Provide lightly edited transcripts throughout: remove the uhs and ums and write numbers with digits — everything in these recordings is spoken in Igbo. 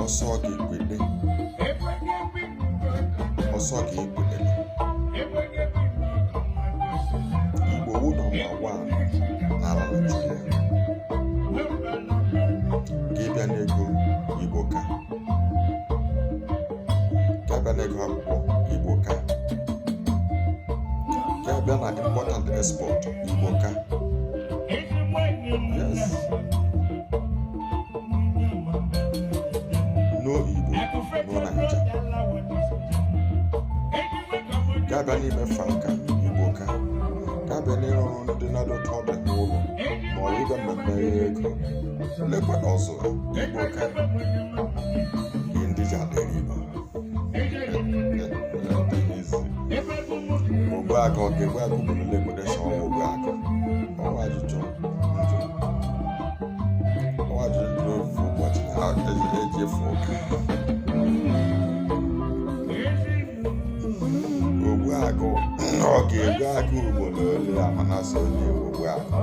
ọsọ ga-ekwede Igbo wụ nọmba 1 n'ala Naịjirịa. Ga-ebịa n'ego Igbo ka ga-abịa n'ego akwụkwọ Igbo ka ga-abịa na import and export Igbo ka. Yes. No Igbo, no Naija. Ga-abịa n'ime fanka Igbo ka ga-abịa n'ịrụ ọrụ ndị na-adọta ọbịa n'ụlọ ma ọ ịbịa mmemme ego lekwa ọzọ Igbo ka ihe ndị ji adịrị Igbo. Ogbuagụ ọ ga-egbu agụ bụ lekwadesha ọnwa Ogbuagụ ọnwa ajụjụ ofu ụbọchị eji efu ụka Ogbuagụ ọ ga-egbu agụ ugboro ole Amanasị onye Ogbuagụ.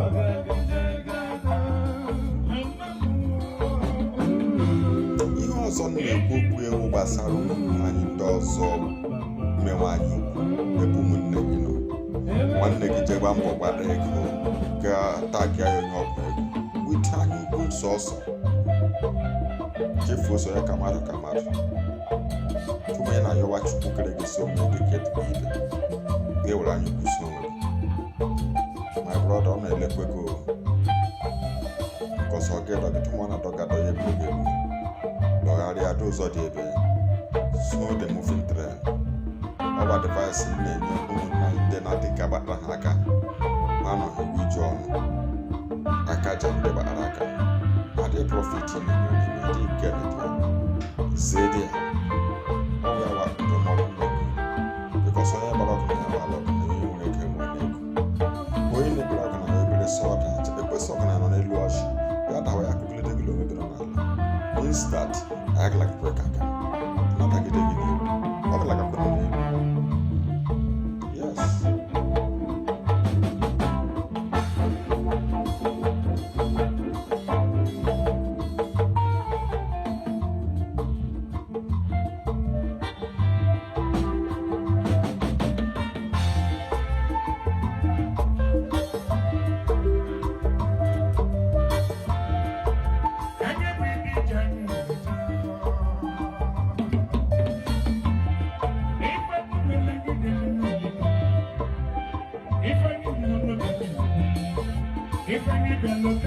Ihe ọzọ na-ekwu okwu ewu gbasara ụmụ anyị ndị ọzọ mewe anyị ukwu ebe ụmụnne gị nọ. Nwanne gị jegba mbọ gbara ego ga-tagia ya onye ọbụla ego wite anya ukwu sọsọ chefuo so ya ka mmadụ tụmanye na ayọwa Chukwu kere gị si onwe gị ka edịba ibe ga-ewere anya ukwu si onwe gị. My brother, ọ na-elekwe gị nkọsọ gị dọgịta nwa na dọgado ya ebe oge egbu dọgharịa ada ụzọ dị ebe slow the moving train. Ọba device na-enye ụmụnna ndị na-adịka gbara ha aka ma anọghị ewu iju ọnụ aka ja ndị gbara aka adị profit na-enye ndị nke zedi ọwa yawa ndụmọdụ mmegbu bikọs onye gbara ọkụ na yawa alọkụ na ihe nwere ike nwere ego onye na-ebere ọkụ na ebere sọda ekwesị ọkụ na nọ n'elu ọchị ya dawa ya kụgilede gị omebere n'ala means that ayagalakakwe ka aka natagide gị n'elu ọgalakakwe nọ n'elu. Yes. If I need to look